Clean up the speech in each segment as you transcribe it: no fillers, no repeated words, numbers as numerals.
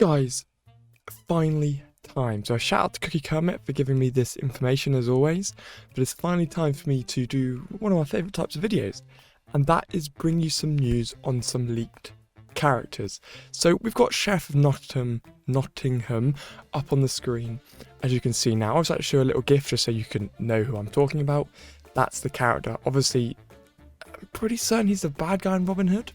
Guys, finally time. So shout out to Cookie Kermit for giving me this information as always, but it's finally time for me to do one of my favourite types of videos, and that is bring you some news on some leaked characters. So we've got Sheriff of Nottingham up on the screen, as you can see now. I was like to show a little GIF just so you can know who I'm talking about. That's the character. Obviously, I'm pretty certain he's the bad guy in Robin Hood,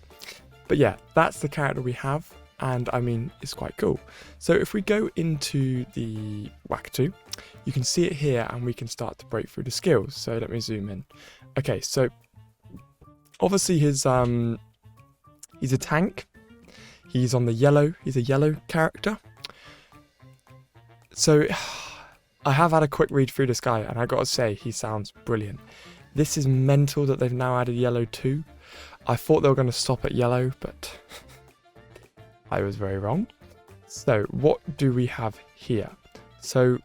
but yeah, that's the character we have. And I mean, it's quite cool. So if we go into the Wackatoo, you can see it here and we can start to break through the skills. So let me zoom in. Okay, so obviously he's a tank. He's on the yellow, he's a yellow character. So I have had a quick read through this guy and I gotta say, he sounds brilliant. This is mental that they've now added yellow too. I thought they were gonna stop at yellow, but I was very wrong. So what do we have here? So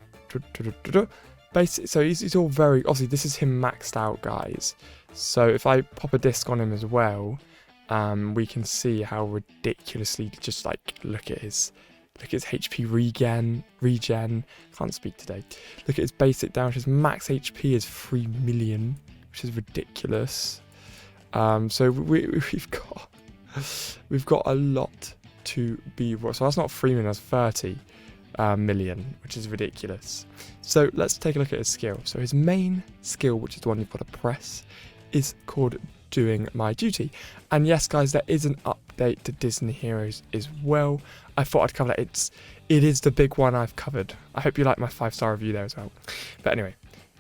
basically, so he's all very, obviously this is him maxed out, guys. So if I pop a disc on him as well, we can see how ridiculously, just like look at his HP regen. Can't speak today. Look at his basic damage. His max HP is 3 million, which is ridiculous. So we've got a lot to be, so that's not 3 million, that's 30 million, which is ridiculous. So let's take a look at his skill. So his main skill, which is the one you've got to press, is called Doing My Duty. And yes, guys, there is an update to Disney Heroes as well. I thought I'd cover that. It is the big one I've covered. I hope you like my 5-star review there as well. But anyway,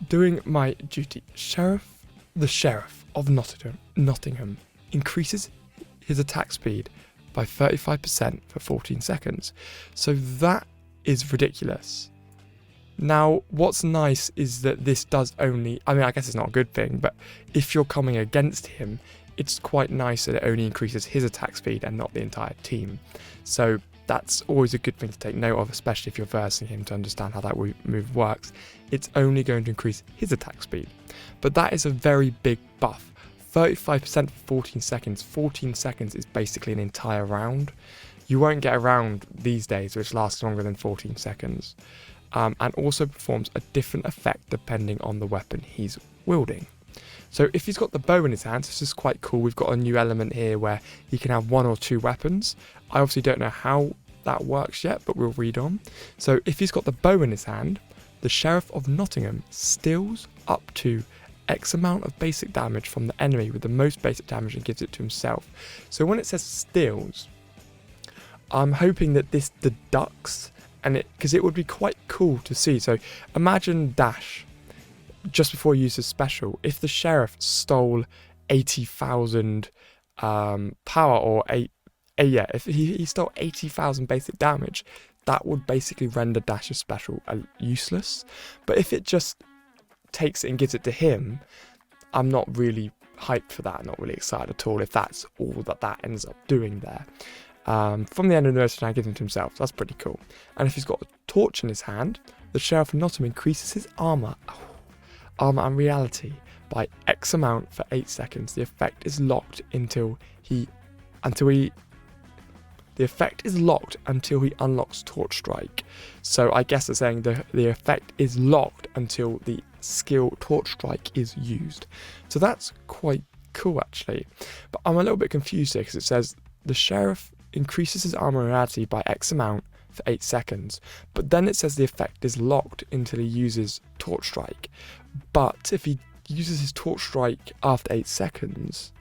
Doing My Duty. The Sheriff of Nottingham increases his attack speed by 35% for 14 seconds. So that is ridiculous. Now, what's nice is that this does only, I mean, I guess it's not a good thing, but if you're coming against him, it's quite nice that it only increases his attack speed and not the entire team. So that's always a good thing to take note of, especially if you're versing him to understand how that move works. It's only going to increase his attack speed. But that is a very big buff. 35% for 14 seconds. 14 seconds is basically an entire round. You won't get a round these days which lasts longer than 14 seconds. And also performs a different effect depending on the weapon he's wielding. So if he's got the bow in his hands, this is quite cool. We've got a new element here where he can have 1 or 2 weapons. I obviously don't know how that works yet, but we'll read on. So if he's got the bow in his hand, the Sheriff of Nottingham steals up to X amount of basic damage from the enemy with the most basic damage and gives it to himself. So when it says steals, I'm hoping that this deducts, and because it would be quite cool to see. So imagine Dash, just before he uses special, if the Sheriff stole 80,000 power, or if he stole 80,000 basic damage, that would basically render Dash's special useless. But if it just takes it and gives it to him, I'm not really hyped for that, not really excited at all if that's all that ends up doing there. From the end of the nursery, now gives him to himself, so that's pretty cool. And if he's got a torch in his hand, the Sheriff of Nottingham increases his armor and reality by X amount for 8 seconds. The effect is locked until he unlocks Torch Strike. So I guess they're saying the effect is locked until the skill Torch Strike is used. So that's quite cool actually. But I'm a little bit confused here because it says the Sheriff increases his armor and reality by X amount for 8 seconds. But then it says the effect is locked until he uses Torch Strike. But if he uses his Torch Strike after 8 seconds,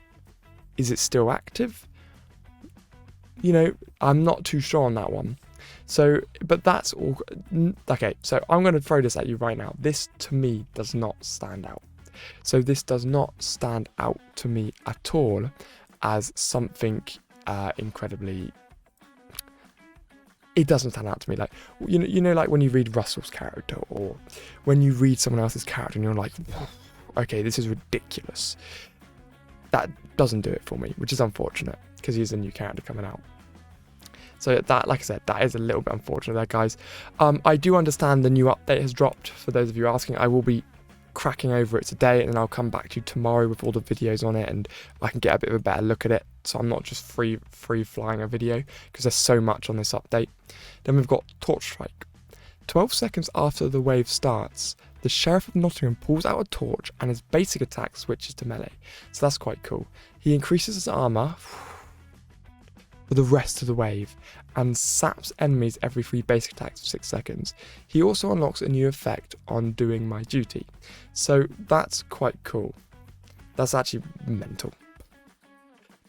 is it still active? You know, I'm not too sure on that one. So, but that's all. Okay, so I'm going to throw this at you right now. This, to me, does not stand out. So this does not stand out to me at all as something incredibly... It doesn't stand out to me. Like, you know, like when you read Russell's character, or when you read someone else's character and you're like, okay, this is ridiculous. That doesn't do it for me, which is unfortunate because he's a new character coming out. So that, like I said, that is a little bit unfortunate there, guys. I do understand the new update has dropped. For those of you asking, I will be cracking over it today, and then I'll come back to you tomorrow with all the videos on it, and I can get a bit of a better look at it, so I'm not just free flying a video, because there's so much on this update. Then we've got Torch Strike. 12 seconds after the wave starts, the Sheriff of Nottingham pulls out a torch and his basic attack switches to melee, so that's quite cool. He increases his armour for the rest of the wave and saps enemies every 3 basic attacks for 6 seconds. He also unlocks a new effect on doing my duty, so that's quite cool. That's actually mental.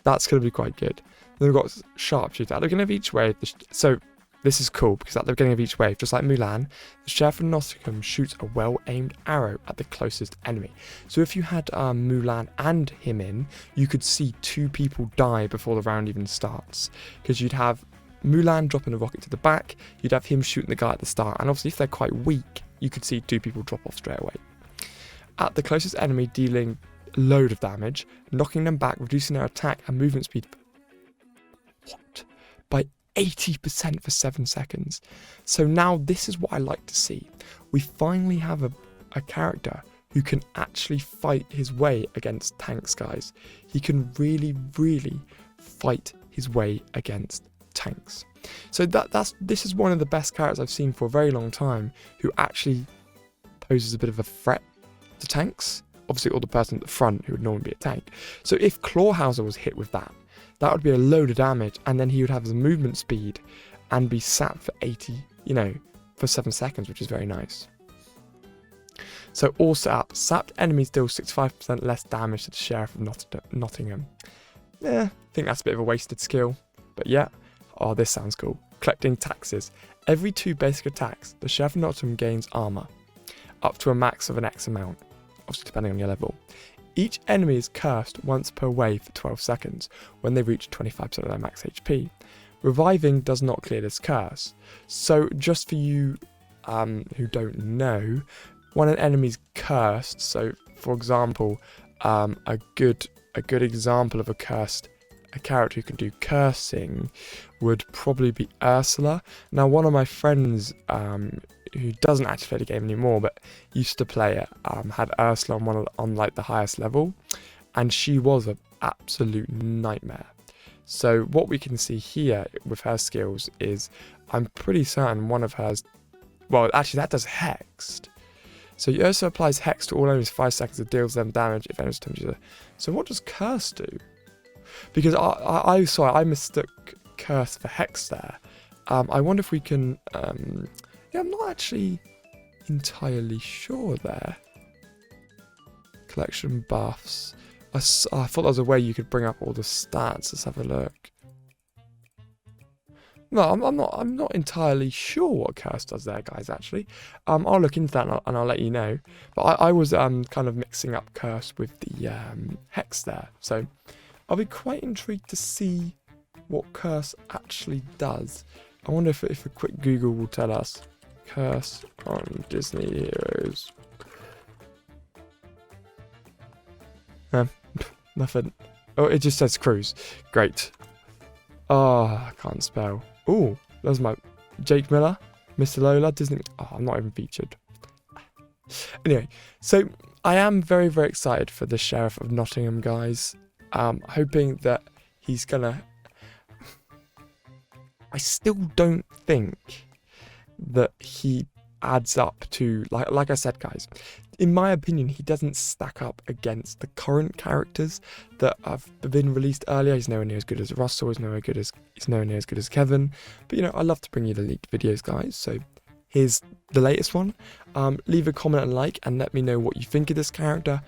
That's going to be quite good. Then we've got Sharpshooter. At the beginning of each wave, so this is cool because at the beginning of each wave, just like Mulan, the Sheriff of Nottingham shoots a well-aimed arrow at the closest enemy. So if you had Mulan and him in, you could see 2 people die before the round even starts. Because you'd have Mulan dropping a rocket to the back, you'd have him shooting the guy at the start, and obviously if they're quite weak, you could see 2 people drop off straight away. At the closest enemy, dealing a load of damage, knocking them back, reducing their attack and movement speed by 80% for 7 seconds. So now this is what I like to see. We finally have a character who can actually fight his way against tanks, guys. He can really, really fight his way against tanks. So this is one of the best characters I've seen for a very long time who actually poses a bit of a threat to tanks. Obviously, or the person at the front who would normally be a tank. So if Clawhauser was hit with that would be a load of damage, and then he would have his movement speed and be sapped for 80, for 7 seconds, which is very nice. So all sapped enemies deal 65% less damage to the Sheriff of Nottingham. I think that's a bit of a wasted skill, but yeah. Oh, this sounds cool. Collecting taxes. Every 2 basic attacks, the Sheriff of Nottingham gains armor, up to a max of an X amount, obviously depending on your level. Each enemy is cursed once per wave for 12 seconds when they reach 25% of their max HP. Reviving does not clear this curse. So just for you who don't know, when an enemy's cursed, so for example, a good example of a character who can do cursing would probably be Ursula. Now, one of my friends who doesn't actually play the game anymore but used to play it had Ursula on like the highest level, and she was an absolute nightmare. So what we can see here with her skills is, I'm pretty certain one of hers, well actually that does hexed. So Ursula applies hex to all enemies 5 seconds and deals them damage if enemies touch each. So what does curse do? Because I mistook curse for hex there. I wonder if we can, I'm not actually entirely sure there. Collection buffs. I thought there was a way you could bring up all the stats. Let's have a look. No, I'm not entirely sure what curse does there, guys, actually. I'll look into that and I'll let you know. But I was kind of mixing up curse with the hex there. So I'll be quite intrigued to see what curse actually does. I wonder if a quick Google will tell us. Curse on Disney Heroes. Nothing. Oh, it just says cruise. Great. Oh, I can't spell. Oh, there's my Jake Miller, Mr. Lola, Disney. Oh, I'm not even featured. Anyway, so I am very, very excited for the Sheriff of Nottingham, guys. Hoping that he's gonna... I still don't think that he adds up to, like I said, guys, in my opinion, he doesn't stack up against the current characters that have been released earlier. He's nowhere near as good as Russell, he's nowhere near as good as Kevin. But I love to bring you the leaked videos, guys. So here's the latest one. Leave a comment and like, and let me know what you think of this character.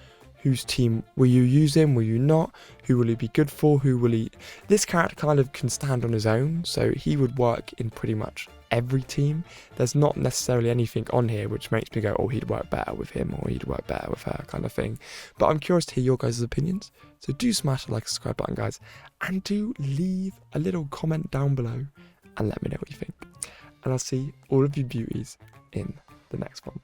Whose team will you use him? Will you not? Who will he be good for? Who will he... This character kind of can stand on his own, so he would work in pretty much every team. There's not necessarily anything on here which makes me go, oh, he'd work better with him or he'd work better with her, kind of thing. But I'm curious to hear your guys' opinions. So do smash the like and subscribe button, guys. And do leave a little comment down below and let me know what you think. And I'll see all of you beauties in the next one.